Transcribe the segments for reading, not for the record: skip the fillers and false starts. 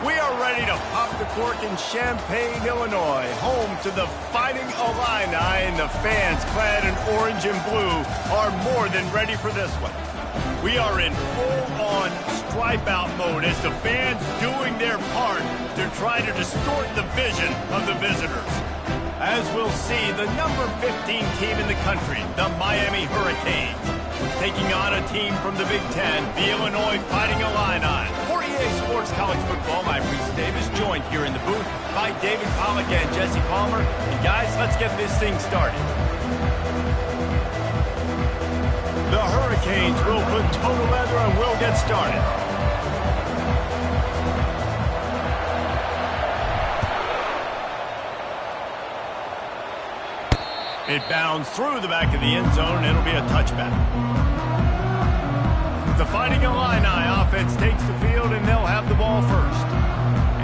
We are ready to pop the cork in Champaign, Illinois, home to the Fighting Illini, and the fans clad in orange and blue are more than ready for this one. We are in full-on stripe-out mode as the fans doing their part to try to distort the vision of the visitors. As we'll see, the number 15 team in the country, the Miami Hurricanes, taking on a team from the Big Ten, the Illinois Fighting Illini. For EA Sports College Football, I'm Reese Davis, joined here in the booth by David Pollack and Jesse Palmer. And guys, let's get this thing started. The Hurricanes will put total leather and we'll get started. It bounds through the back of the end zone, and it'll be a touchback. The Fighting Illini offense takes the field, and they'll have the ball first.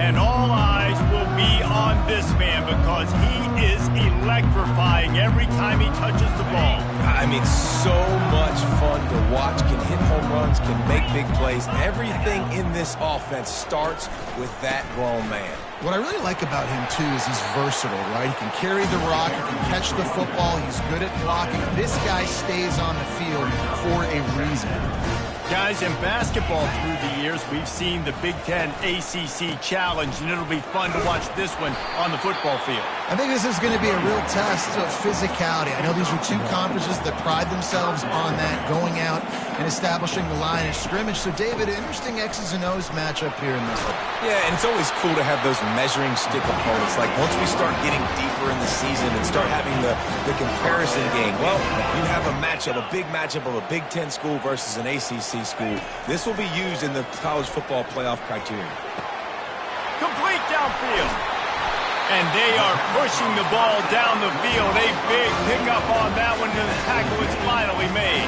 And all eyes will be on this man because he is electrifying every time he touches the ball. I mean, so much fun to watch. Can hit home runs, can make big plays. Everything in this offense starts with that grown man. What I really like about him, too, is he's versatile, right? He can carry the rock, he can catch the football, he's good at blocking. This guy stays on the field for a reason. Guys, in basketball through the years, we've seen the Big Ten ACC Challenge, and it'll be fun to watch this one on the football field. I think this is going to be a real test of physicality. I know these are two conferences that pride themselves on that, going out and establishing the line of scrimmage. So, David, interesting X's and O's matchup here in this one. Yeah, and it's always cool to have those measuring stick opponents. Like, once we start getting deeper in the season and start having the comparison game, well, you have a matchup, a big matchup of a Big Ten school versus an ACC school. This will be used in the college football playoff criteria. Complete downfield. And they are pushing the ball down the field. A big pickup on that one, and the tackle is finally made.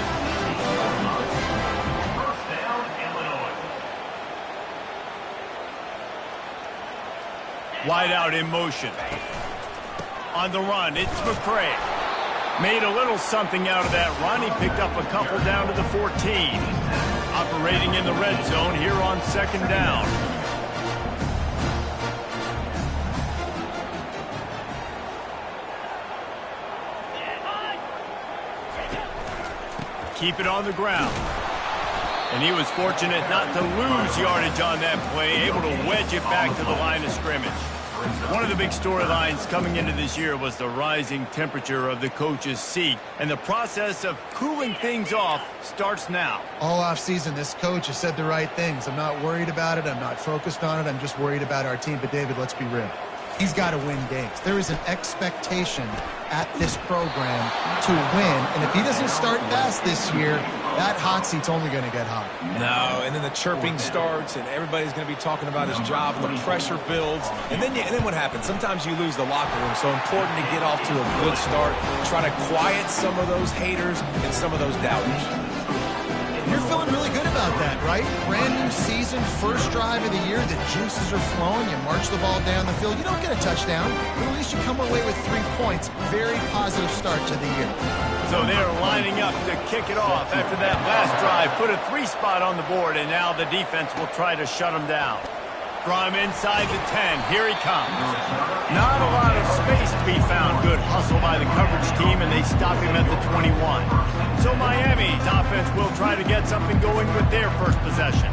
First down, Illinois. Wide out in motion. On the run, it's McCray. Made a little something out of that run. He picked up a couple down to the 14. Operating in the red zone here on second down. Keep it on the ground. And he was fortunate not to lose yardage on that play, able to wedge it back to the line of scrimmage. One of the big storylines coming into this year was the rising temperature of the coach's seat, and the process of cooling things off starts now. All offseason, this coach has said the right things. I'm not worried about it. I'm not focused on it. I'm just worried about our team. But, David, let's be real. He's got to win games. There is an expectation at this program to win, and if he doesn't start fast this year, that hot seat's only going to get hot. No, and then the chirping starts, and everybody's going to be talking about his job, and the pressure builds. And then what happens? Sometimes you lose the locker room, so important to get off to a good start, try to quiet some of those haters and some of those doubters. You're feeling really good about that, right? Brand new season, first drive of the year, the juices are flowing, you march the ball down the field. You don't get a touchdown, but at least you come away with 3 points. Very positive start to the year. So they're lining up to kick it off after that last drive. Put a 3 spot on the board, and now the defense will try to shut them down. From inside the 10, here he comes. Not a lot of space to be found. Good hustle by the coverage team, and they stop him at the 21. So Miami's offense will try to get something going with their first possession.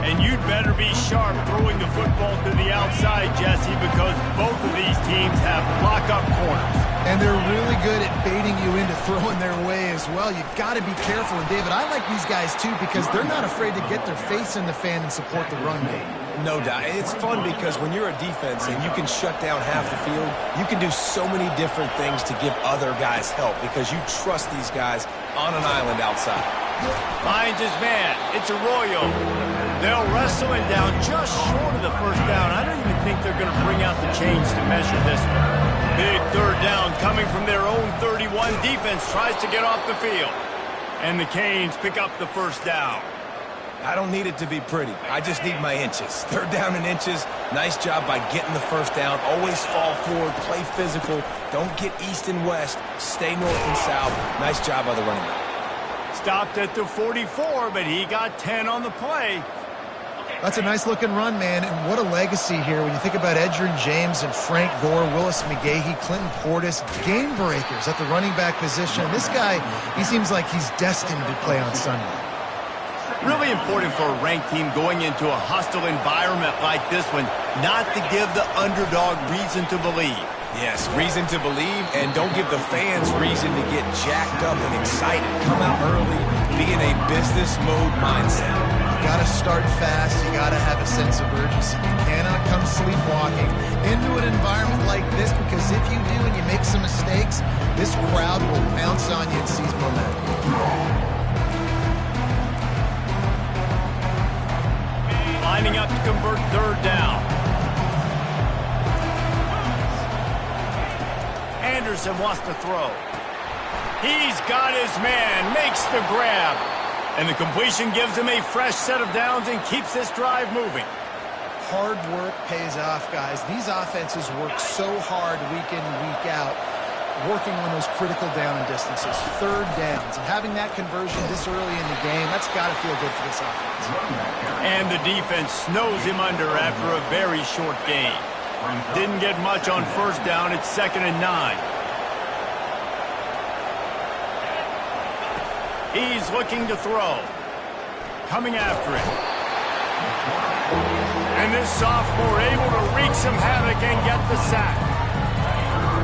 And you'd better be sharp throwing the football to the outside, Jesse, because both of these teams have lock-up corners. And they're really good at baiting you into throwing their way as well. You've got to be careful. And, David, I like these guys, too, because they're not afraid to get their face in the fan and support the run game. No doubt. It's fun because when you're a defense and you can shut down half the field, you can do so many different things to give other guys help because you trust these guys on an island outside. Finds his man. It's Arroyo. They'll wrestle him down just short of the first down. I don't even think they're going to bring out the chains to measure this one. Big third down coming from their own 31. Defense tries to get off the field. And the Canes pick up the first down. I don't need it to be pretty. I just need my inches. Third down in inches. Nice job by getting the first down. Always fall forward. Play physical. Don't get east and west. Stay north and south. Nice job by the running back. Stopped at the 44, but he got 10 on the play. That's a nice-looking run, man, and what a legacy here when you think about Edgerrin James and Frank Gore, Willis McGahee, Clinton Portis, game breakers at the running back position. This guy, he seems like he's destined to play on Sunday. Really important for a ranked team going into a hostile environment like this one, not to give the underdog reason to believe. Yes, reason to believe, and don't give the fans reason to get jacked up and excited. Come out early, be in a business mode mindset. You got to start fast. You got to have a sense of urgency. You cannot come sleepwalking into an environment like this, because if you do and you make some mistakes, this crowd will bounce on you and seize momentum. Lining up to convert third down. Anderson wants to throw. He's got his man, makes the grab. And the completion gives him a fresh set of downs and keeps this drive moving. Hard work pays off, guys. These offenses work so hard week in and week out, working on those critical down and distances, third downs. And having that conversion this early in the game, that's got to feel good for this offense. And the defense snows him under after a very short gain. Didn't get much on first down. It's 2nd and 9. He's looking to throw. Coming after it. And this sophomore able to wreak some havoc and get the sack.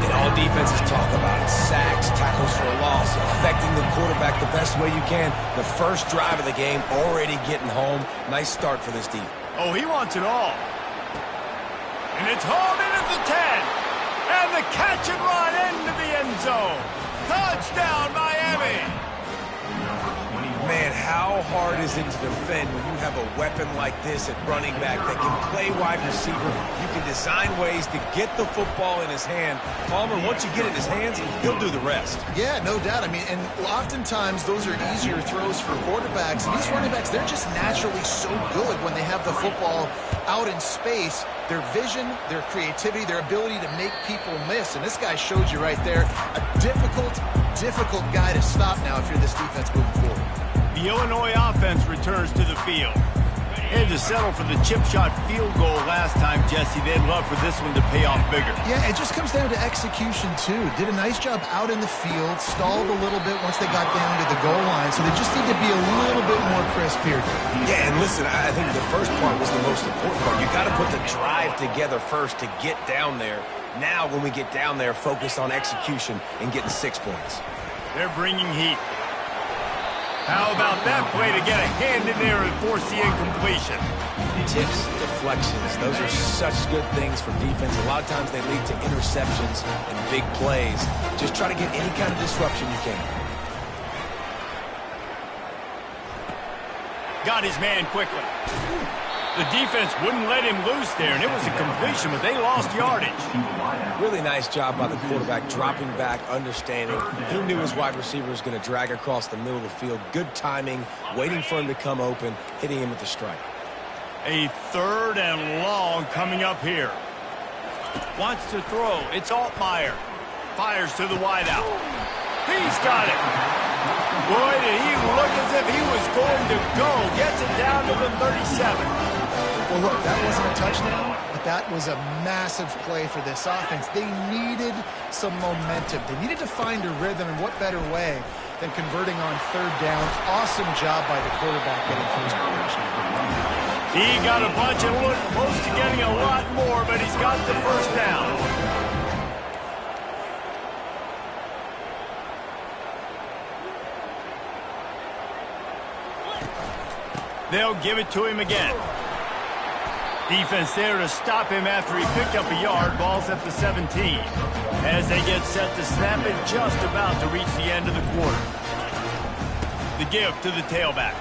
And all defenses talk about it. Sacks, tackles for a loss, affecting the quarterback the best way you can. The first drive of the game, already getting home. Nice start for this defense. Oh, he wants it all. And it's hauled in at the 10. And the catch and run into the end zone. Touchdown, Miami. Man, how hard is it to defend when you have a weapon like this at running back that can play wide receiver? You can design ways to get the football in his hand. Palmer, once you get it in his hands, he'll do the rest. Yeah, no doubt. I mean, and oftentimes those are easier throws for quarterbacks. And these running backs, they're just naturally so good when they have the football out in space. Their vision, their creativity, their ability to make people miss. And this guy showed you right there, a difficult guy to stop now if you're this defense moving forward. The Illinois offense returns to the field. They had to settle for the chip shot field goal last time, Jesse. They'd love for this one to pay off bigger. Yeah, it just comes down to execution, too. Did a nice job out in the field, stalled a little bit once they got down to the goal line, so they just need to be a little bit more crisp here. Yeah, and listen, I think the first part was the most important part. You got to put the drive together first to get down there. Now, when we get down there, focus on execution and getting 6 points. They're bringing heat. How about that play to get a hand in there and force the incompletion? Tips, deflections, those are such good things for defense. A lot of times they lead to interceptions and big plays. Just try to get any kind of disruption you can. Got his man quickly. The defense wouldn't let him loose there, and it was a completion, but they lost yardage. Really nice job by the quarterback, dropping back, understanding. He knew his wide receiver was going to drag across the middle of the field. Good timing, waiting for him to come open, hitting him with the strike. A 3rd and long coming up here. Wants to throw. It's Altmaier. Fires to the wideout. He's got it. Boy, did he look as if he was going to go. Gets it down to the 37. Well, look, that wasn't a touchdown, but that was a massive play for this offense. They needed some momentum. They needed to find a rhythm, and what better way than converting on 3rd down. Awesome job by the quarterback getting first position. He got a bunch and looked close to getting a lot more, but he's got the first down. They'll give it to him again. Defense there to stop him after he picked up a yard. Ball's at the 17. As they get set to snap it, just about to reach the end of the quarter. The give to the tailback.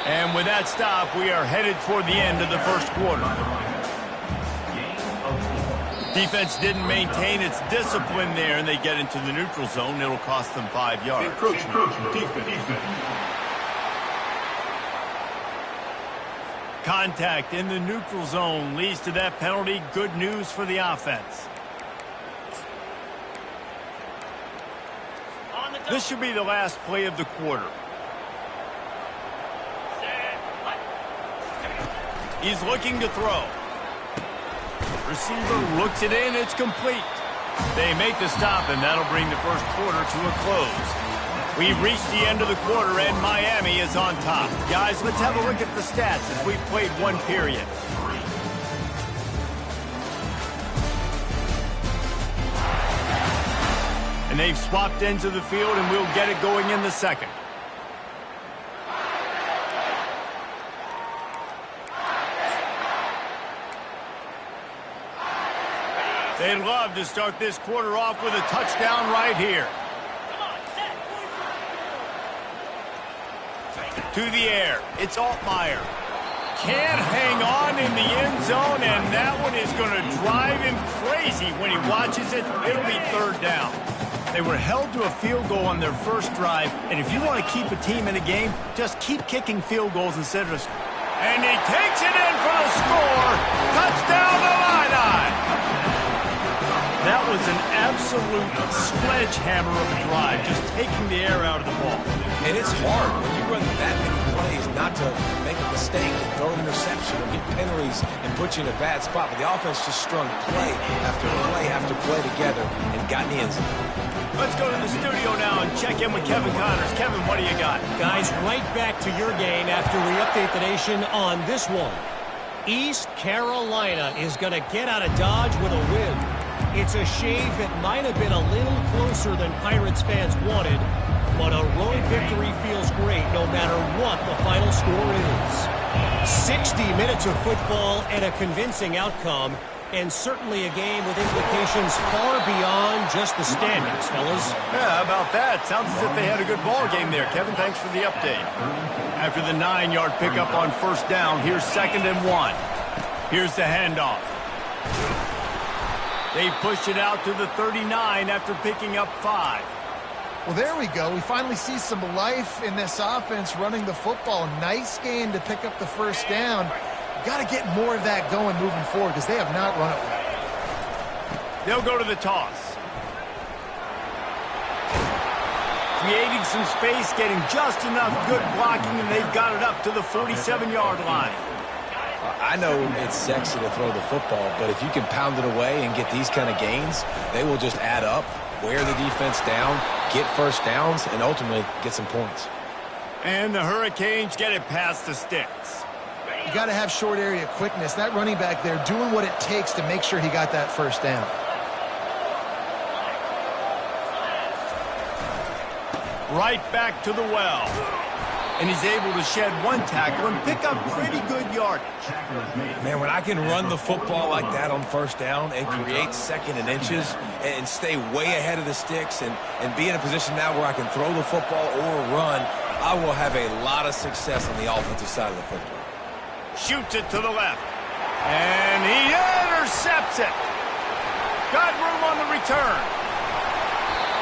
And with that stop, we are headed toward the end of the first quarter. Defense didn't maintain its discipline there, and they get into the neutral zone. It'll cost them 5 yards. Defense. Contact in the neutral zone leads to that penalty. Good news for the offense. This should be the last play of the quarter. He's looking to throw. Receiver looks it in. It's complete. They make the stop, and that'll bring the first quarter to a close. We've reached the end of the quarter, and Miami is on top. Guys, let's have a look at the stats as we've played one period. And they've swapped ends of the field, and we'll get it going in the second. They'd love to start this quarter off with a touchdown right here. To the air. It's Altmaier. Can't hang on in the end zone, and that one is going to drive him crazy when he watches it. It'll be third down. They were held to a field goal on their first drive, and if you want to keep a team in a game, just keep kicking field goals instead of... And he takes it in for the score. Touchdown, Illini! That was an absolute sledgehammer of a drive, just taking the air out of the ball. And it's hard when you run that many plays not to make a mistake and throw an interception or get penalties and put you in a bad spot. But the offense just strung play after play together and got in the end zone. Let's go to the studio now and check in with Kevin Connors. Kevin, what do you got? Guys, right back to your game after we update the nation on this one. East Carolina is going to get out of Dodge with a win. It's a shave that might have been a little closer than Pirates fans wanted, but a road victory feels great no matter what the final score is. 60 minutes of football and a convincing outcome, and certainly a game with implications far beyond just the standings, fellas. Yeah, how about that? Sounds as if they had a good ball game there. Kevin, thanks for the update. After the 9-yard pickup on first down, here's 2nd and 1. Here's the handoff. They push it out to the 39 after picking up 5. Well, there we go. We finally see some life in this offense running the football. Nice game to pick up the first down. Got to get more of that going moving forward because they have not run it well. They'll go to the toss. Creating some space, getting just enough good blocking, and they've got it up to the 47-yard line. I know it's sexy to throw the football, but if you can pound it away and get these kind of gains, they will just add up, wear the defense down, get first downs, and ultimately get some points. And the Hurricanes get it past the sticks. You got to have short area quickness. That running back there doing what it takes to make sure he got that first down. Right back to the well. And he's able to shed one tackle and pick up pretty good yardage. Man, when I can run the football like that on first down and create second and inches and stay way ahead of the sticks and be in a position now where I can throw the football or run, I will have a lot of success on the offensive side of the football. Shoots it to the left. And he intercepts it. Got room on the return.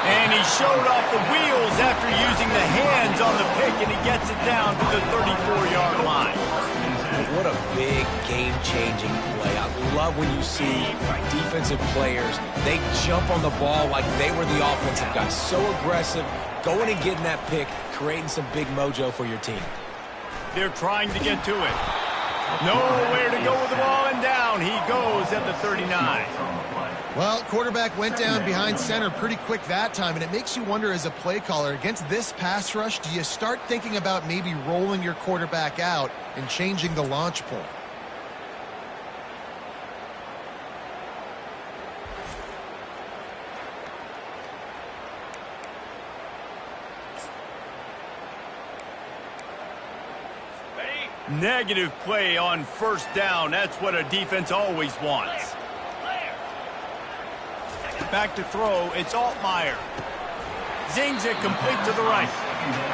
And he showed off the wheels after using the hands on the pick, and he gets it down to the 34-yard line. What a big game-changing play. I love when you see defensive players, they jump on the ball like they were the offensive guys. So aggressive, going and getting that pick, creating some big mojo for your team. They're trying to get to it. Nowhere to go with the ball, and down he goes at the 39. Well, quarterback went down behind center pretty quick that time, and it makes you wonder as a play caller, against this pass rush, do you start thinking about maybe rolling your quarterback out and changing the launch point? Negative play on first down. That's what a defense always wants. Back to throw. It's Altmaier. Zings it complete to the right.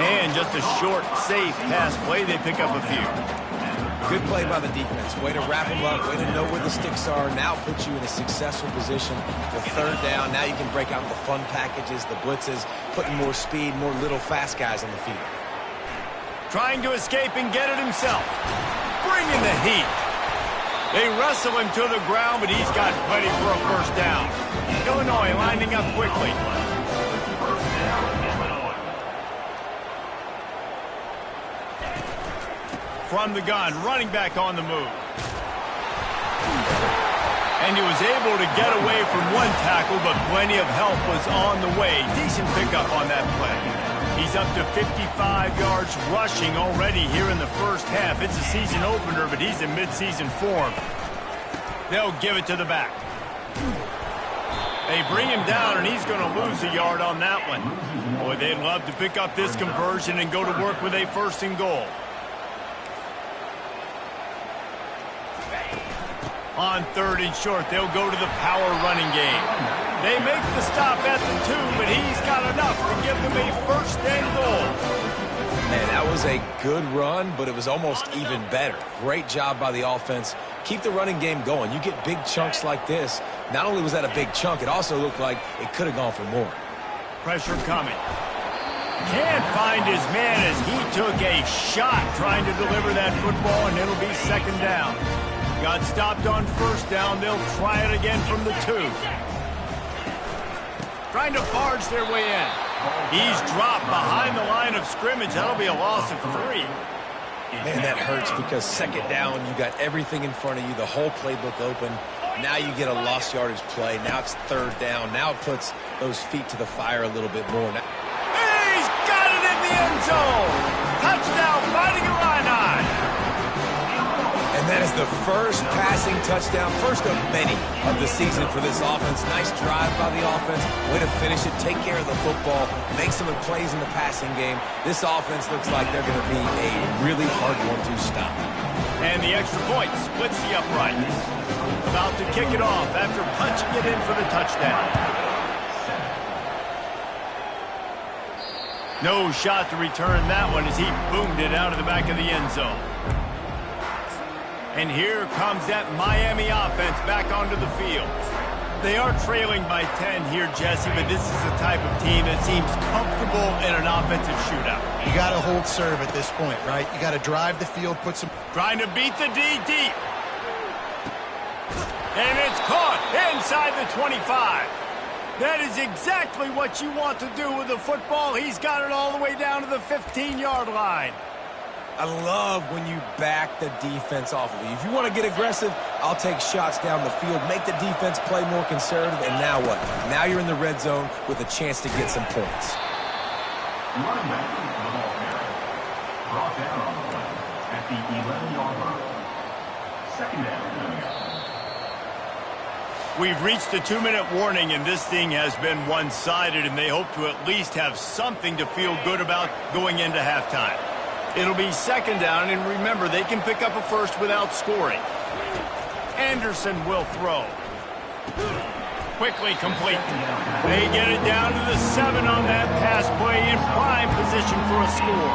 And just a short, safe pass play. They pick up a few. Good play by the defense. Way to wrap them up. Way to know where the sticks are. Now put you in a successful position for third down. Now you can break out the fun packages, the blitzes, putting more speed, more little fast guys on the field. Trying to escape and get it himself. Bringing the heat. They wrestle him to the ground, but he's got plenty for a first down. Illinois lining up quickly. From the gun, running back on the move. And he was able to get away from one tackle, but plenty of help was on the way. Decent pickup on that play. He's up to 55 yards rushing already here in the first half. It's a season opener, but he's in midseason form. They'll give it to the back. They bring him down, and he's going to lose a yard on that one. Boy, they'd love to pick up this conversion and go to work with a 1st and goal. On 3rd and short, they'll go to the power running game. They make the stop at the 2, but he's got enough to give them a 1st and goal. Man, that was a good run, but it was almost even better. Great job by the offense. Keep the running game going. You get big chunks like this. Not only was that a big chunk, it also looked like it could have gone for more. Pressure coming. Can't find his man as he took a shot trying to deliver that football, and it'll be 2nd down. Got stopped on 1st down. They'll try it again from the 2. Trying to barge their way in. He's dropped behind the line of scrimmage. That'll be a loss of 3. Man, that hurts because 2nd down, you got everything in front of you, the whole playbook open. Now you get a lost yardage play. Now it's 3rd down. Now it puts those feet to the fire a little bit more. He's got it in the end zone. Touchdown, Fighting Illini. And that is the first passing touchdown, first of many of the season for this offense. Nice drive by the offense. Way to finish it, take care of the football, make some plays in the passing game. This offense looks like they're going to be a really hard one to stop. And the extra point splits the uprights. About to kick it off after punching it in for the touchdown. No shot to return that one as he boomed it out of the back of the end zone. And here comes that Miami offense back onto the field. They are trailing by 10 here, Jesse, but this is the type of team that seems comfortable in an offensive shootout. You got to hold serve at this point, right? You got to drive the field, put some... Trying to beat the D deep. And it's caught inside the 25. That is exactly what you want to do with the football. He's got it all the way down to the 15-yard line. I love when you back the defense off of you. If you want to get aggressive, I'll take shots down the field, make the defense play more conservative, and now what? Now you're in the red zone with a chance to get some points. Running back with the ball carrier. Brought down on the play at the 11-yard line. 2nd down. We've reached the 2-minute warning, and this thing has been one-sided, and they hope to at least have something to feel good about going into halftime. It'll be 2nd down, and remember, they can pick up a 1st without scoring. Anderson will throw. Quickly complete. They get it down to the 7 on that pass play in prime position for a score.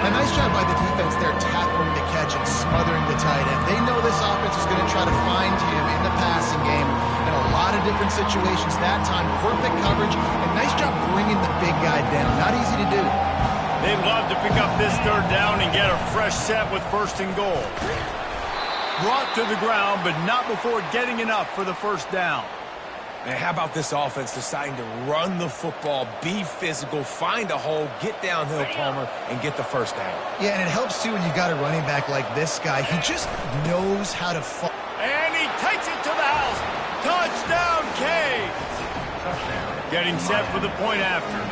A nice job by the defense there, tackling the catch and smothering the tight end. They know this offense is going to try to find him in the passing game in a lot of different situations. That time, perfect coverage, and nice job bringing the big guy down. Not easy to do. They'd love to pick up this 3rd down and get a fresh set with 1st and goal. Brought to the ground, but not before getting enough for the 1st down. Man, how about this offense deciding to run the football, be physical, find a hole, get downhill, Palmer, and get the 1st down. Yeah, and it helps, too, when you've got a running back like this guy. He just knows how to fall. And he takes it to the house. Touchdown, Caves. Getting set for the point after.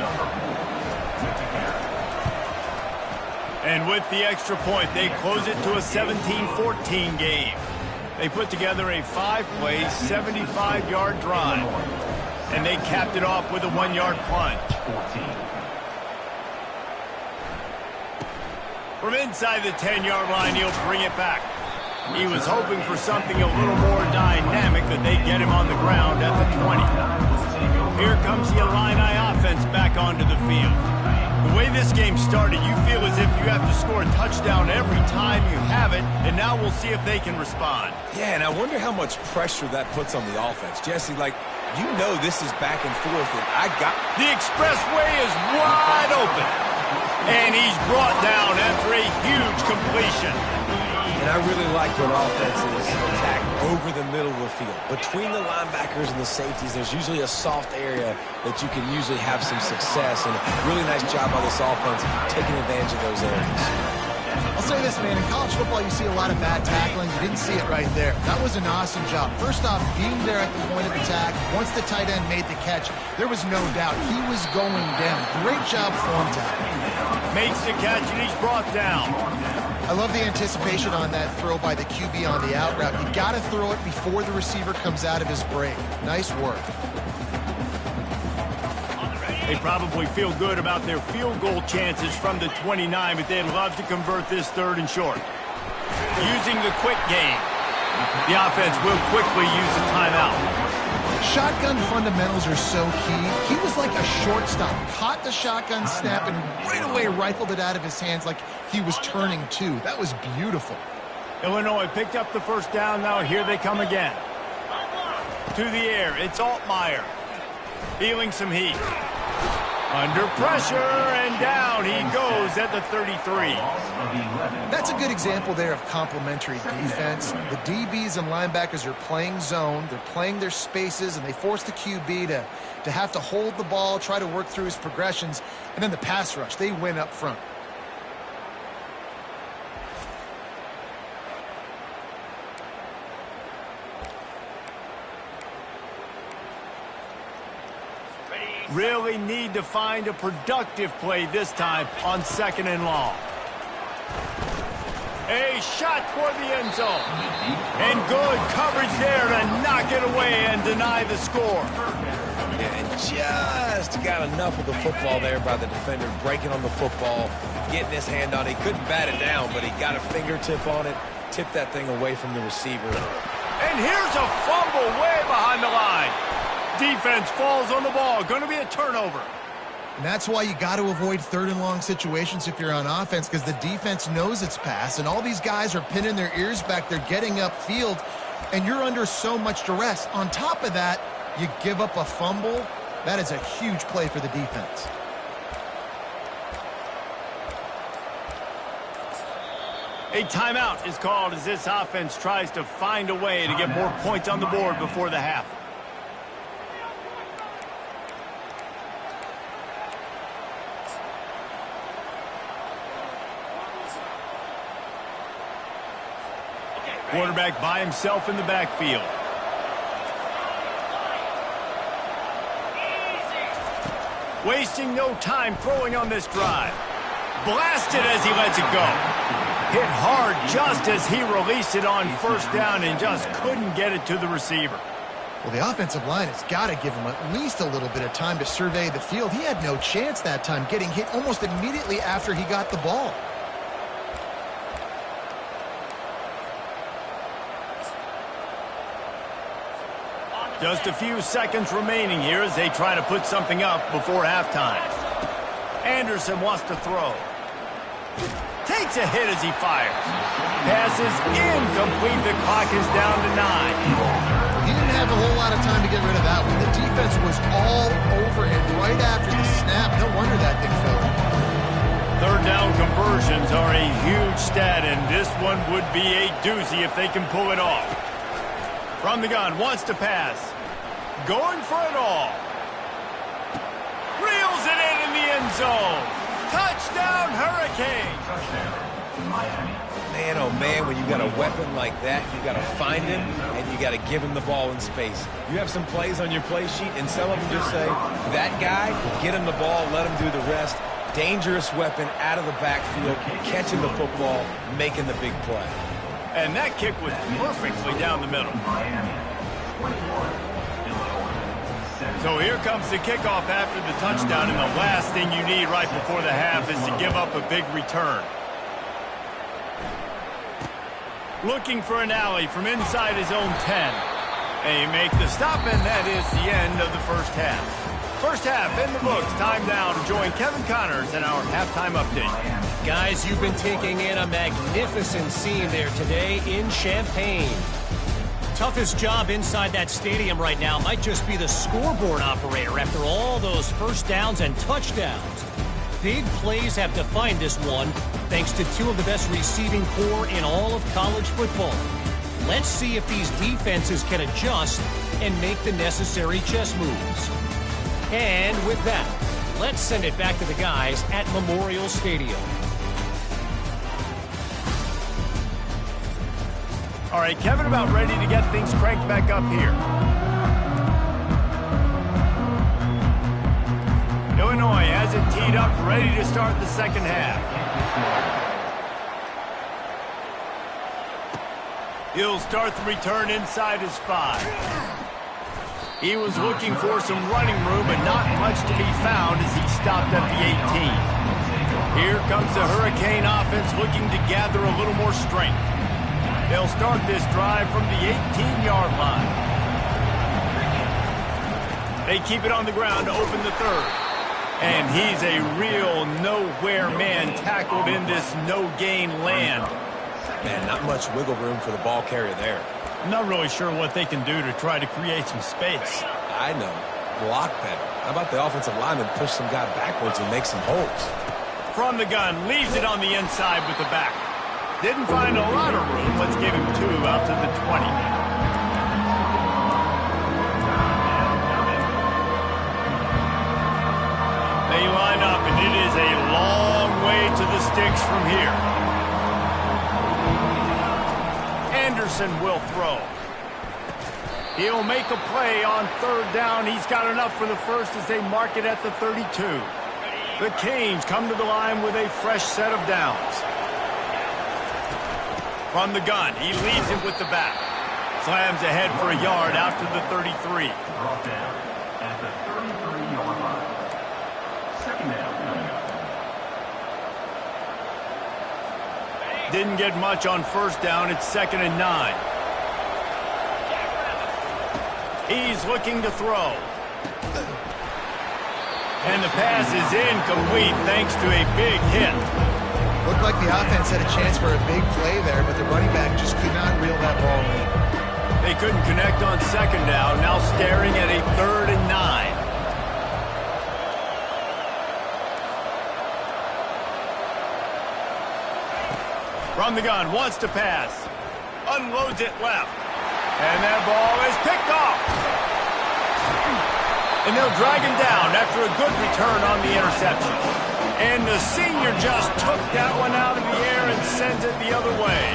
And with the extra point, they close it to a 17-14 game. They put together a 5-play, 75-yard drive. And they capped it off with a 1-yard plunge. From inside the 10-yard line, he'll bring it back. He was hoping for something a little more dynamic, but they get him on the ground at the 20. Here comes the Illini offense back onto the field. The way this game started, you feel as if you have to score a touchdown every time you have it, and now we'll see if they can respond. Yeah, and I wonder how much pressure that puts on the offense. Jesse, like, you know this is back and forth, and The expressway is wide open, and he's brought down after a huge completion. And I really like when offenses attack over the middle of the field. Between the linebackers and the safeties, there's usually a soft area that you can usually have some success. And a really nice job by this offense taking advantage of those areas. I'll say this, man. In college football, you see a lot of bad tackling. You didn't see it right there. That was an awesome job. First off, being there at the point of attack, once the tight end made the catch, there was no doubt he was going down. Great job form tackle. Makes the catch, and he's brought down. I love the anticipation on that throw by the QB on the out route. You got to throw it before the receiver comes out of his break. Nice work. They probably feel good about their field goal chances from the 29, but they'd love to convert this 3rd and short. Using the quick game, the offense will quickly use the timeout. Shotgun fundamentals are so key. He was like a shortstop. Caught the shotgun snap and right away rifled it out of his hands like he was turning two. That was beautiful. Illinois picked up the first down. Now here they come again. To the air, it's Altmaier. Feeling some heat. Under pressure, and down he goes at the 33. That's a good example there of complementary defense. The DBs and linebackers are playing zone. They're playing their spaces, and they force the QB to have to hold the ball, try to work through his progressions. And then the pass rush, they win up front. Really need to find a productive play this time on 2nd and long. A shot toward the end zone. And good coverage there to knock it away and deny the score. Yeah, and just got enough of the football there by the defender, breaking on the football, getting his hand on it. He couldn't bat it down, but he got a fingertip on it, tipped that thing away from the receiver. And here's a fumble way behind the line. Defense falls on the ball. Going to be a turnover. And that's why you got to avoid 3rd and long situations if you're on offense, because the defense knows it's pass, and all these guys are pinning their ears back. They're getting upfield, and you're under so much duress. On top of that, you give up a fumble. That is a huge play for the defense. A timeout is called as this offense tries to find a way to get more points on the board before the half. Quarterback by himself in the backfield. Wasting no time throwing on this drive. Blasted as he lets it go. Hit hard just as he released it on 1st down and just couldn't get it to the receiver. Well, the offensive line has got to give him at least a little bit of time to survey the field. He had no chance that time, getting hit almost immediately after he got the ball. Just a few seconds remaining here as they try to put something up before halftime. Anderson wants to throw. Takes a hit as he fires. Passes incomplete. The clock is down to 9. He didn't have a whole lot of time to get rid of that one. The defense was all over him right after the snap. No wonder that thing fell. 3rd down conversions are a huge stat, and this one would be a doozy if they can pull it off. From the gun, wants to pass. Going for it all. Reels it in the end zone. Touchdown, Hurricanes. Man, oh man, when you got a weapon like that, you got to find him and you got to give him the ball in space. You have some plays on your play sheet, and some of them just say, that guy, get him the ball, let him do the rest. Dangerous weapon out of the backfield, catching the football, making the big play. And that kick was perfectly down the middle. So here comes the kickoff after the touchdown, and the last thing you need right before the half is to give up a big return. Looking for an alley from inside his own 10. They make the stop, and that is the end of the first half. First half in the books. Time now to join Kevin Connors in our halftime update. Guys, you've been taking in a magnificent scene there today in Champaign. Toughest job inside that stadium right now might just be the scoreboard operator after all those first downs and touchdowns. Big plays have defined this one, thanks to 2 of the best receiving corps in all of college football. Let's see if these defenses can adjust and make the necessary chess moves. And with that, let's send it back to the guys at Memorial Stadium. All right, Kevin about ready to get things cranked back up here. Illinois has it teed up, ready to start the second half. He'll start the return inside his 5. He was looking for some running room, but not much to be found as he stopped at the 18. Here comes the Hurricane offense looking to gather a little more strength. They'll start this drive from the 18-yard line. They keep it on the ground to open the third. And he's a real nowhere man tackled in this no-gain land. Man, not much wiggle room for the ball carrier there. I'm not really sure what they can do to try to create some space. I know. Block better. How about the offensive lineman push some guy backwards and make some holes? From the gun, leaves it on the inside with the back. Didn't find a lot of room. Let's give him 2 out to the 20. They line up, and it is a long way to the sticks from here. Anderson will throw. He'll make a play on third down. He's got enough for the first as they mark it at the 32. The Canes come to the line with a fresh set of downs. From the gun, he leaves it with the back. Slams ahead for a yard out to the 33. Brought down at the 33-yard line. Second down. Didn't get much on first down. It's 2nd and 9. He's looking to throw. And the pass is incomplete thanks to a big hit. Looked like the offense had a chance for a big play there, but the running back just could not reel that ball in. They couldn't connect on second down. Now staring at a 3rd and 9. From the gun, wants to pass. Unloads it left. And that ball is picked off. And they'll drag him down after a good return on the interception. And the senior just took that one out of the air and sends it the other way.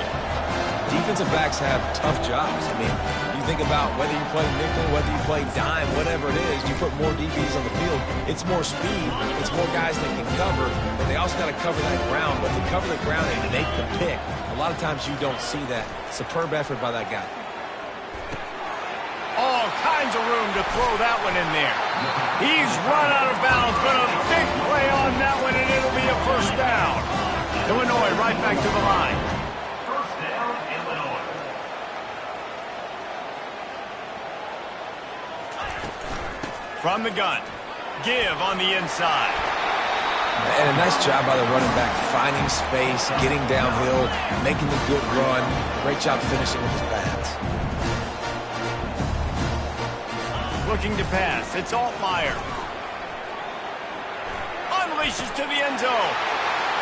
Defensive backs have tough jobs. I mean, you think about whether you play nickel, whether you play dime, whatever it is, you put more DBs on the field. It's more speed. It's more guys that can cover, but they also got to cover that ground. But to cover the ground and make the pick, a lot of times you don't see that. Superb effort by that guy. All kinds of room to throw that one in there. He's run out of bounds, but a big play on that one, and it'll be a first down. Illinois right back to the line. First down, Illinois. From the gun. Give on the inside. And a nice job by the running back, finding space, getting downhill, making the good run. Great job finishing with his pads. Looking to pass. It's Altmaier. Unleashes to the end zone.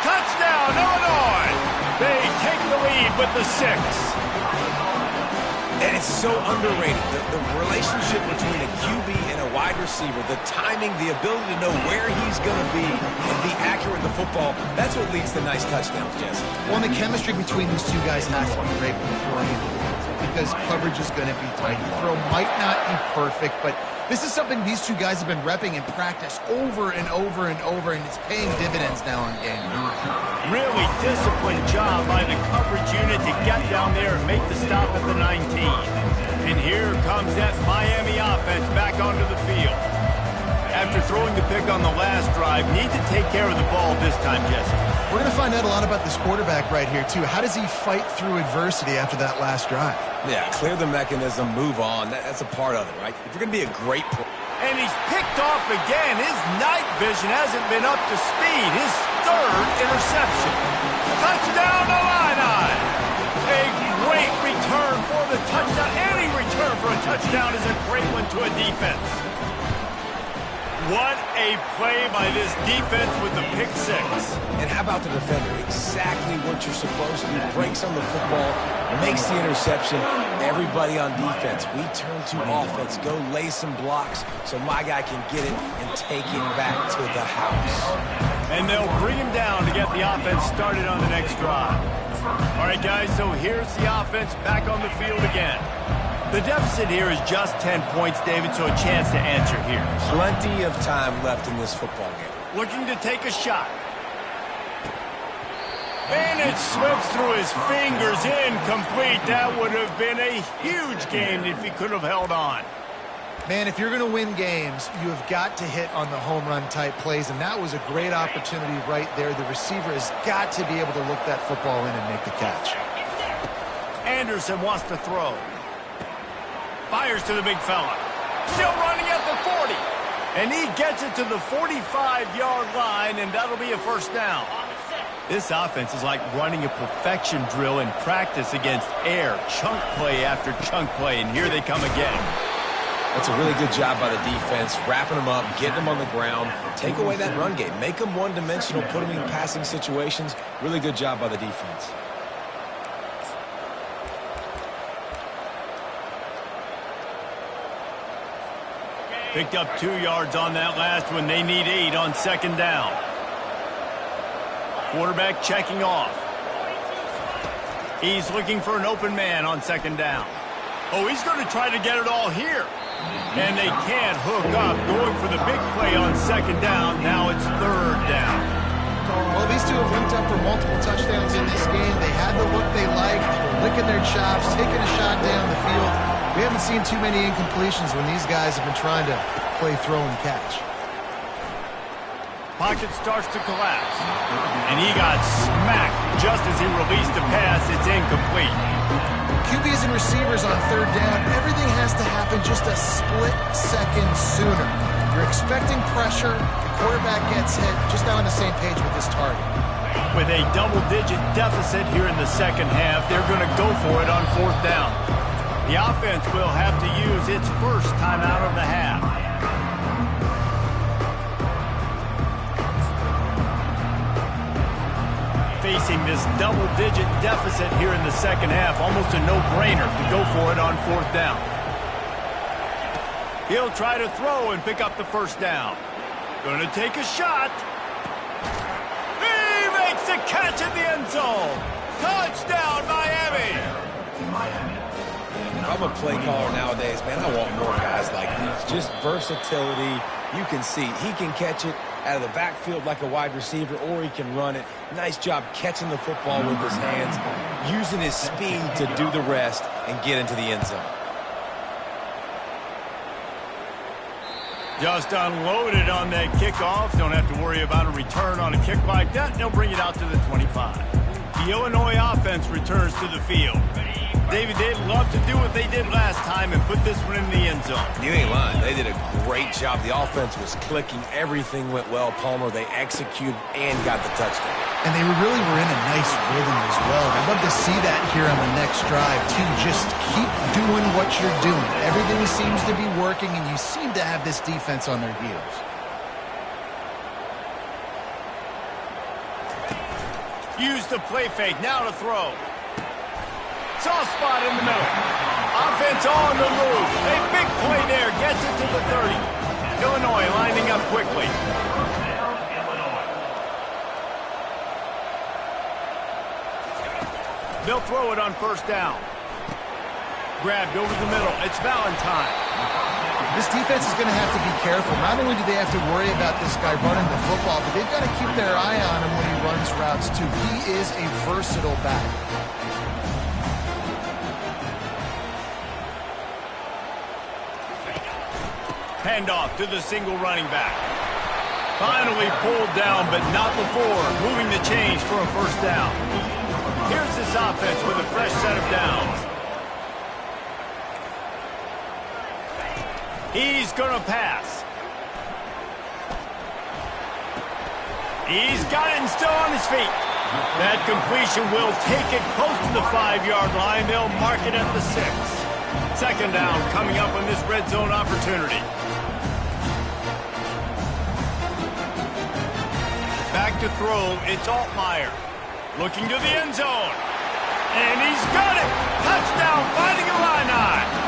Touchdown, Illinois. They take the lead with the 6. And it's so underrated. The relationship between a QB and a wide receiver, the timing, the ability to know where he's going to be and be accurate with the football, that's what leads to nice touchdowns, Jesse. Well, the chemistry between these two guys has to be great beforehand, because coverage is going to be tight. The throw might not be perfect, but this is something these two guys have been repping in practice over and over and over, and it's paying dividends now on game. Really disciplined job by the coverage unit to get down there and make the stop at the 19. And here comes that Miami offense back onto the field. After throwing the pick on the last drive, need to take care of the ball this time, Jesse. We're going to find out a lot about this quarterback right here, too. How does he fight through adversity after that last drive? Yeah, clear the mechanism, move on. That's a part of it, right? If you're going to be a great player. And he's picked off again. His night vision hasn't been up to speed. His 3rd interception. Touchdown, Illini! A great return for the touchdown. Any return for a touchdown is a great one to a defense. What a play by this defense with the pick 6. And how about the defender? Exactly what you're supposed to do. Breaks on the football, makes the interception. Everybody on defense, we turn to offense. Go lay some blocks so my guy can get it and take it back to the house. And they'll bring him down to get the offense started on the next drive. All right, guys, so here's the offense back on the field again. The deficit here is just 10 points, David, so a chance to answer here. Plenty of time left in this football game. Looking to take a shot. And it slips through his fingers, incomplete. That would have been a huge game if he could have held on. Man, if you're going to win games, you have got to hit on the home run type plays, and that was a great opportunity right there. The receiver has got to be able to look that football in and make the catch. Anderson wants to throw. Fires to the big fella. Still running at the 40. And he gets it to the 45-yard line, and that'll be a first down. This offense is like running a perfection drill in practice against air. Chunk play after chunk play, and here they come again. That's a really good job by the defense, wrapping them up, getting them on the ground, take away that run game, make them one-dimensional, put them in passing situations. Really good job by the defense. Picked up 2 yards on that last one. They need 8 on second down. Quarterback checking off. He's looking for an open man on second down. Oh, he's going to try to get it all here. And they can't hook up, going for the big play on second down. Now it's third down. Well, these two have linked up for multiple touchdowns in this game. They had the look they liked. They were licking their chops, taking a shot down the field. We haven't seen too many incompletions when these guys have been trying to play throw and catch. Pocket starts to collapse. And he got smacked just as he released the pass. It's incomplete. QBs and receivers on third down, everything has to happen just a split second sooner. You're expecting pressure, the quarterback gets hit, just not on the same page with this target. With a double-digit deficit here in the second half, they're going to go for it on fourth down. The offense will have to use its first timeout of the half. Facing this double-digit deficit here in the second half, almost a no-brainer to go for it on fourth down. He'll try to throw and pick up the first down. Going to take a shot. He makes the catch in the end zone. Touchdown, Miami. I'm a play caller nowadays, man. I want more guys like these. Just versatility. You can see he can catch it out of the backfield like a wide receiver, or he can run it. Nice job catching the football with his hands, using his speed to do the rest and get into the end zone. Just unloaded on that kickoff. Don't have to worry about a return on a kick like that. They'll bring it out to the 25. The Illinois offense returns to the field. David, they'd love to do what they did last time and put this one in the end zone. You ain't lying. They did a great job. The offense was clicking. Everything went well, Palmer. They executed and got the touchdown. And they really were in a nice rhythm as well. I'd love to see that here on the next drive, too. Just keep doing what you're doing. Everything seems to be working, and you seem to have this defense on their heels. Use the play fake. Now to throw. Soft spot in the middle. Offense on the move. A big play there. Gets it to the 30. Illinois lining up quickly. They'll throw it on first down. Grabbed over the middle. It's Valentine. This defense is going to have to be careful. Not only do they have to worry about this guy running the football, but they've got to keep their eye on him when he runs routes, too. He is a versatile back. Handoff to the single running back. Finally pulled down, but not before moving the chains for a first down. Here's this offense with a fresh set of downs. He's going to pass. He's got it and still on his feet. That completion will take it close to the 5-yard line. They'll mark it at the 6. Second down coming up on this red zone opportunity. Back to throw, it's Altmaier. Looking to the end zone. And he's got it! Touchdown, Fighting Illini!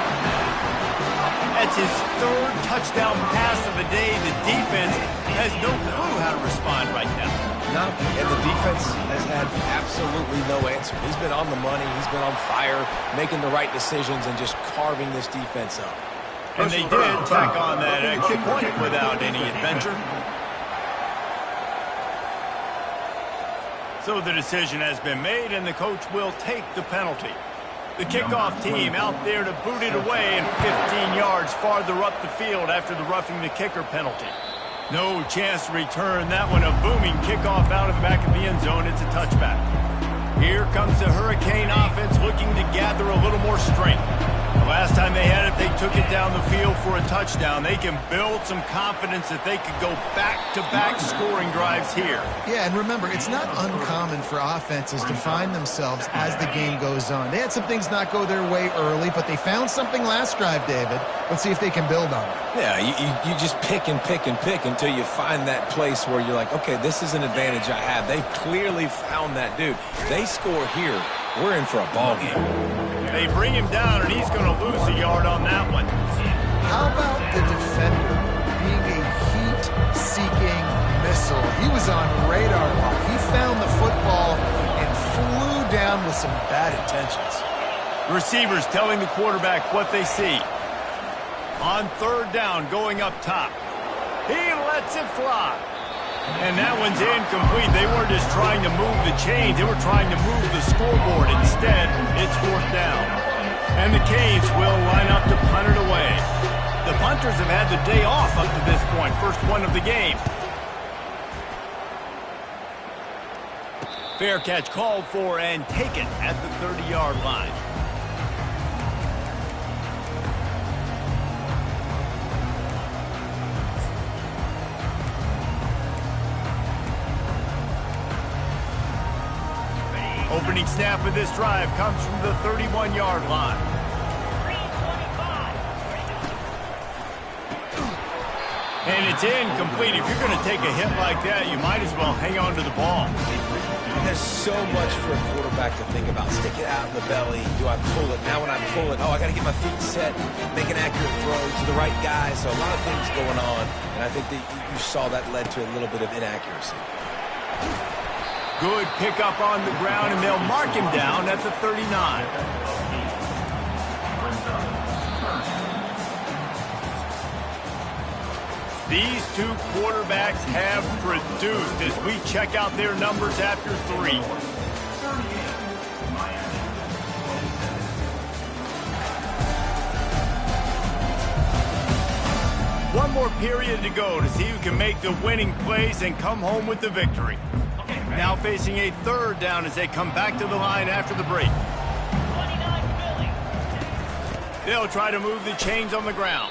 That's his third touchdown pass of the day. The defense has no clue how to respond right now. No, and the defense has had absolutely no answer. He's been on the money. He's been on fire, making the right decisions and just carving this defense up. And they did tack on that extra point without any adventure. So the decision has been made, and the coach will take the penalty. The kickoff team out there to boot it away and 15 yards farther up the field after the roughing the kicker penalty. No chance to return that one. A booming kickoff out of the back of the end zone. It's a touchback. Here comes the Hurricane offense looking to gather a little more strength. The last time they had it, they took it down the field for a touchdown. They can build some confidence that they could go back-to-back scoring drives here. Yeah, and remember, it's not uncommon for offenses to find themselves as the game goes on. They had some things not go their way early, but they found something last drive, David. Let's see if they can build on it. Yeah, you just pick and pick and pick until you find that place where you're like, okay, this is an advantage I have. They've clearly found that, dude. They score here, we're in for a ball game. They bring him down, and he's going to lose a yard on that one. How about the defender being a heat-seeking missile? He was on radar lock. He found the football and flew down with some bad intentions. Receivers telling the quarterback what they see. On third down, going up top. He lets it fly. And that one's incomplete. They weren't just trying to move the chains. They were trying to move the scoreboard. Instead, it's fourth down. And the Canes will line up to punt it away. The punters have had the day off up to this point. First one of the game. Fair catch called for and taken at the 30-yard line. Opening snap of this drive comes from the 31-yard line. And it's incomplete. If you're going to take a hit like that, you might as well hang on to the ball. There's so much for a quarterback to think about. Stick it out in the belly. Do I pull it? Now when I pull it, I got to get my feet set, make an accurate throw to the right guy. So a lot of things going on. And I think that you saw that led to a little bit of inaccuracy. Good pickup on the ground, and they'll mark him down at the 39. These two quarterbacks have produced as we check out their numbers after 3. One more period to go to see who can make the winning plays and come home with the victory. Now facing a third down as they come back to the line after the break. They'll try to move the chains on the ground.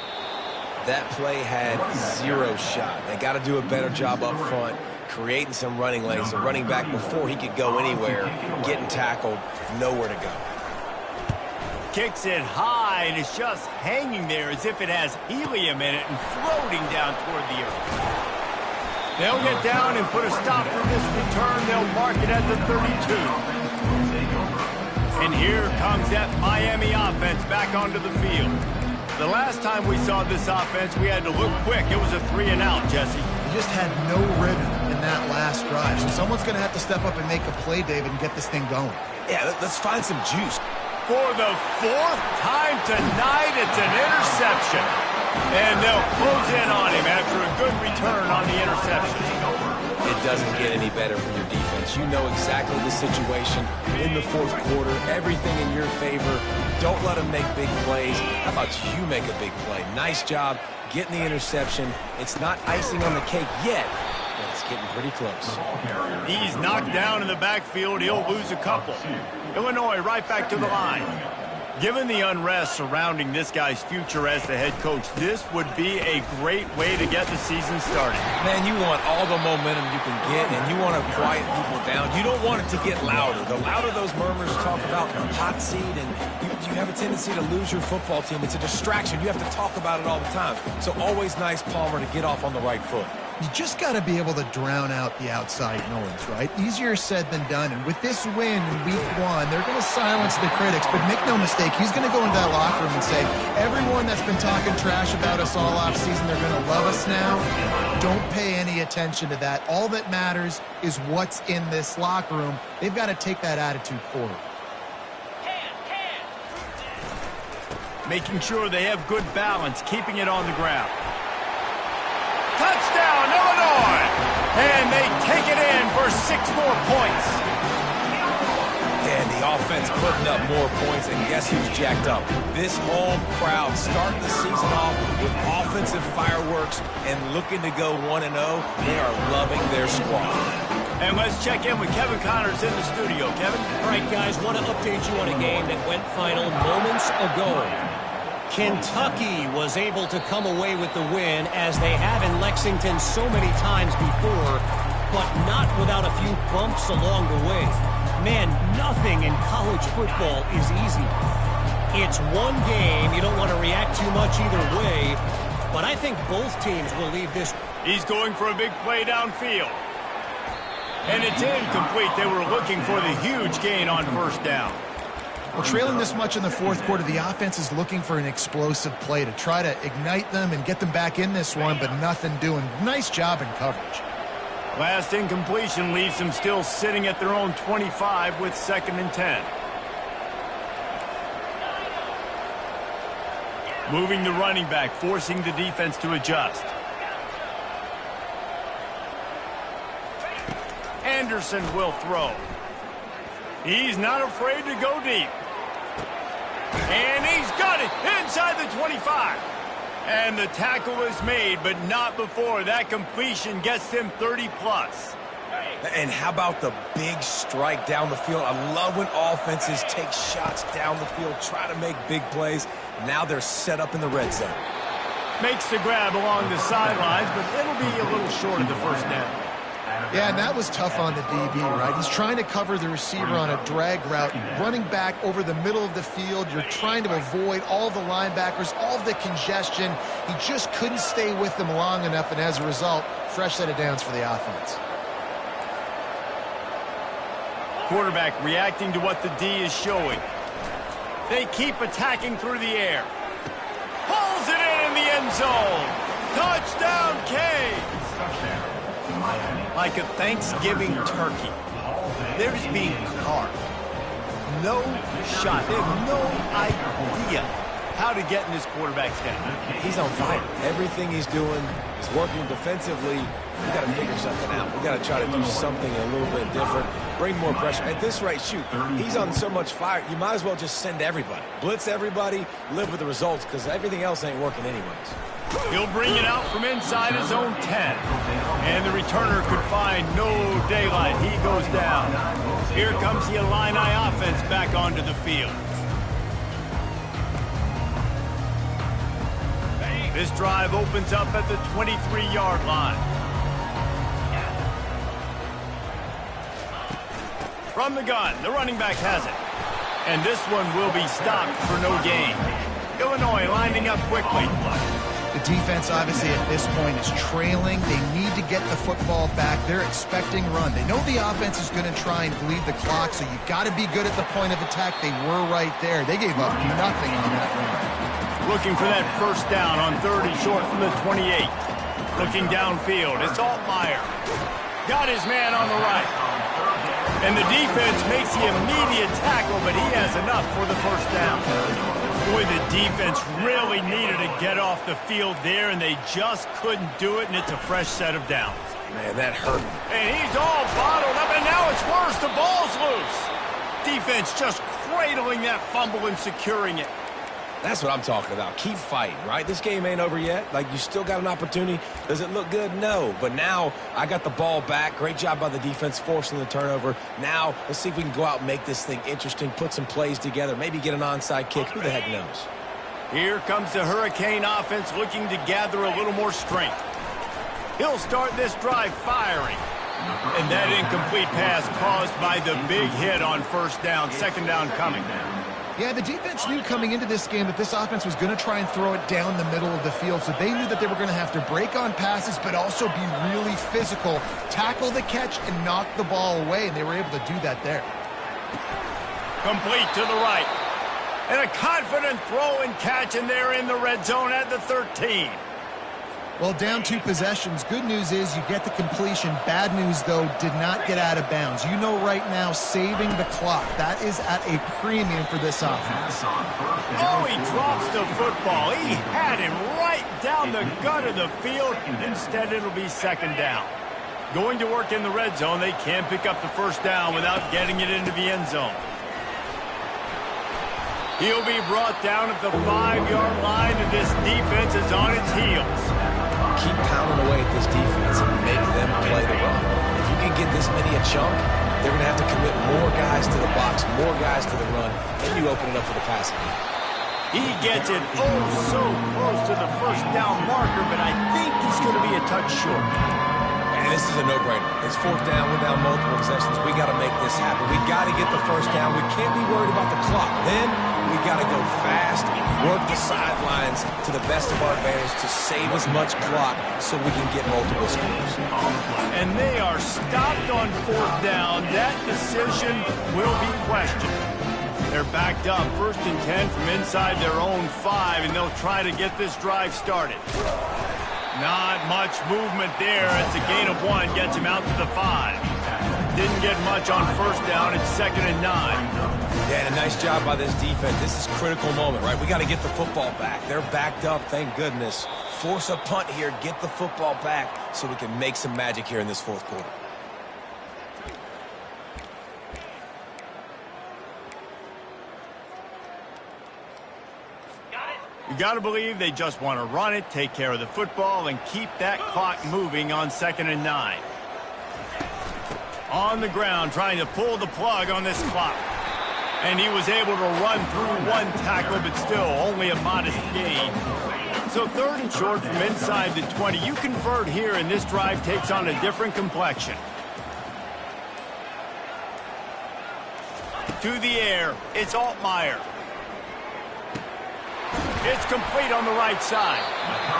That play had 0 shot. They got to do a better job up front, creating some running lanes. The running back, before he could go anywhere, getting tackled, nowhere to go. Kicks it high, and it's just hanging there as if it has helium in it and floating down toward the earth. They'll get down and put a stop to this return. They'll mark it at the 32. And here comes that Miami offense back onto the field. The last time we saw this offense, we had to look quick. It was a 3-and-out, Jesse. They just had no rhythm in that last drive. So someone's going to have to step up and make a play, David, and get this thing going. Yeah, let's find some juice. For the 4th time tonight, it's an interception. And they'll close in on him after a good return on the interception. It doesn't get any better for your defense. You know exactly the situation in the 4th quarter. Everything in your favor. Don't let them make big plays. How about you make a big play? Nice job getting the interception. It's not icing on the cake yet, but it's getting pretty close. He's knocked down in the backfield. He'll lose a couple. Illinois right back to the line. Given the unrest surrounding this guy's future as the head coach, this would be a great way to get the season started. Man, you want all the momentum you can get, and you want to quiet people down. You don't want it to get louder. The louder those murmurs talk about hot seat, and you have a tendency to lose your football team. It's a distraction. You have to talk about it all the time. So always nice, Palmer, to get off on the right foot. You just got to be able to drown out the outside noise, right? Easier said than done. And with this win in week 1, they're going to silence the critics. But make no mistake, he's going to go into that locker room and say, everyone that's been talking trash about us all off season, they're going to love us now. Don't pay any attention to that. All that matters is what's in this locker room. They've got to take that attitude forward. Making sure they have good balance, keeping it on the ground. Touchdown, Illinois! And they take it in for 6 more points. And the offense putting up more points, and guess who's jacked up? This home crowd starting the season off with offensive fireworks and looking to go 1-0. They are loving their squad. And let's check in with Kevin Connors in the studio. Kevin? All right, guys, want to update you on a game that went final moments ago. Kentucky was able to come away with the win, as they have in Lexington so many times before, but not without a few bumps along the way. Man, nothing in college football is easy. It's one game. You don't want to react too much either way, but I think both teams will leave this. He's going for a big play downfield. And it's incomplete. They were looking for the huge gain on first down. Well, trailing this much in the fourth quarter, the offense is looking for an explosive play to try to ignite them and get them back in this one, but nothing doing. Nice job in coverage. Last incompletion leaves them still sitting at their own 25 with 2nd and 10. Moving the running back, forcing the defense to adjust. Anderson will throw. He's not afraid to go deep. And he's got it inside the 25. And the tackle is made, but not before that completion gets him 30+. And how about the big strike down the field? I love when offenses take shots down the field, try to make big plays. Now they're set up in the red zone. Makes the grab along the sidelines, but it'll be a little short of the first down. Yeah, and that was tough on the DB, right? He's trying to cover the receiver on a drag route, running back over the middle of the field. You're trying to avoid all the linebackers, all the congestion. He just couldn't stay with them long enough, and as a result, fresh set of downs for the offense. Quarterback reacting to what the D is showing. They keep attacking through the air. Pulls it in the end zone. Touchdown, Canes! Like a Thanksgiving turkey. They're just being carved. No shot. They have no idea how to get in this quarterback's head. He's on fire. Everything he's doing is working defensively. We got to figure something out. We got to try to do something a little bit different. Bring more pressure. At this rate, shoot, he's on so much fire, you might as well just send everybody. Blitz everybody, live with the results, because everything else ain't working anyways. He'll bring it out from inside his own 10. And the returner could find no daylight. He goes down. Here comes the Illini offense back onto the field. This drive opens up at the 23-yard line. From the gun, the running back has it. And this one will be stopped for no gain. Illinois lining up quickly. The defense, obviously, at this point is trailing. They need to get the football back. They're expecting run. They know the offense is going to try and bleed the clock, so you've got to be good at the point of attack. They were right there. They gave up nothing on that run. Looking for that first down on 30 short from the 28. Looking downfield, it's Altmaier. Got his man on the right. And the defense makes the immediate tackle, but he has enough for the first down. Boy, the defense really needed to get off the field there, and they just couldn't do it, and it's a fresh set of downs. Man, that hurt. And he's all bottled up, and now it's worse. The ball's loose. Defense just cradling that fumble and securing it. That's what I'm talking about. Keep fighting, right? This game ain't over yet. Like, you still got an opportunity. Does it look good? No. But now I got the ball back. Great job by the defense forcing the turnover. Now let's see if we can go out and make this thing interesting, put some plays together, maybe get an onside kick. Who the heck knows? Here comes the Hurricane offense looking to gather a little more strength. He'll start this drive firing. And that incomplete pass caused by the big hit on first down, second down coming. Yeah, the defense knew coming into this game that this offense was going to try and throw it down the middle of the field, so they knew that they were going to have to break on passes but also be really physical, tackle the catch, and knock the ball away, and they were able to do that there. Complete to the right. And a confident throw and catch, and they're in the red zone at the 13. Well, down 2 possessions. Good news is you get the completion. Bad news, though, did not get out of bounds. You know right now, saving the clock. That is at a premium for this offense. Oh, he drops the football. He had him right down the gut of the field. Instead, it'll be second down. Going to work in the red zone, they can't pick up the first down without getting it into the end zone. He'll be brought down at the 5-yard line, and this defense is on its heels. Keep pounding away at this defense and make them play the run. If you can get this many a chunk, they're going to have to commit more guys to the box, more guys to the run, and you open it up for the passing game. He gets it so close to the first down marker, but I think he's going to be a touch short. And this is a no-brainer. It's fourth down. We're down multiple possessions. We got to make this happen. We got to get the first down. We can't be worried about the clock. Then we got to go fast, work the sidelines to the best of our advantage to save as much clock so we can get multiple scores. And they are stopped on fourth down. That decision will be questioned. They're backed up, 1st and 10 from inside their own 5, and they'll try to get this drive started. Not much movement there. It's a gain of 1, gets him out to the 5. Didn't get much on first down. It's 2nd and 9. Yeah, and a nice job by this defense. This is a critical moment, right? We got to get the football back. They're backed up, thank goodness. Force a punt here, get the football back so we can make some magic here in this fourth quarter. You got to believe they just want to run it, take care of the football, and keep that clock moving on 2nd and 9. On the ground, trying to pull the plug on this clock. And he was able to run through 1 tackle, but still only a modest gain. So 3rd and short from inside the 20. You convert here, and this drive takes on a different complexion. To the air, it's Altmaier. It's complete on the right side.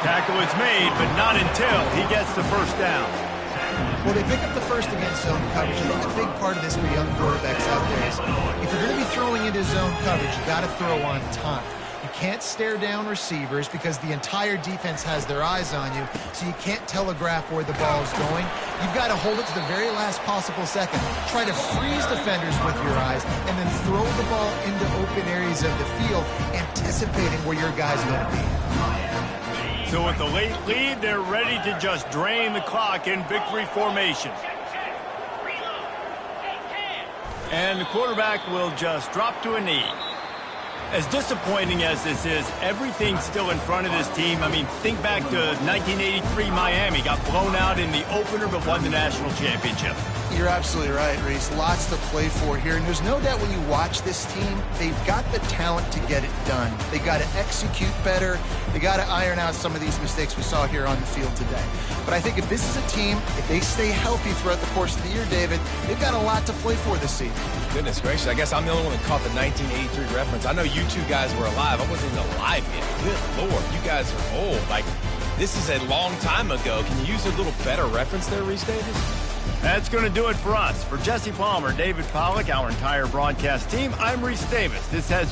Tackle is made, but not until he gets the first down. Well, they pick up the first against zone coverage. I think a big part of this for young quarterbacks out there is if you're going to be throwing into zone coverage, you got to throw on time. You can't stare down receivers because the entire defense has their eyes on you, so you can't telegraph where the ball is going. You've got to hold it to the very last possible second. Try to freeze defenders with your eyes and then throw the ball into open areas of the field, anticipating where your guy's going to be. So with the late lead, they're ready to just drain the clock in victory formation. And the quarterback will just drop to a knee. As disappointing as this is, everything's still in front of this team. I mean, think back to 1983 Miami. Got blown out in the opener but won the national championship. You're absolutely right, Reese. Lots to play for here. And there's no doubt when you watch this team, they've got the talent to get it done. They got to execute better. They got to iron out some of these mistakes we saw here on the field today. But I think if this is a team, if they stay healthy throughout the course of the year, David, they've got a lot to play for this season. Goodness gracious, I guess I'm the only one that caught the 1983 reference. I know you two guys were alive. I wasn't even alive yet. Good Lord, you guys are old. Like, this is a long time ago. Can you use a little better reference there, Reese Davis? That's going to do it for us. For Jesse Palmer, David Pollack, our entire broadcast team, I'm Reese Davis. This has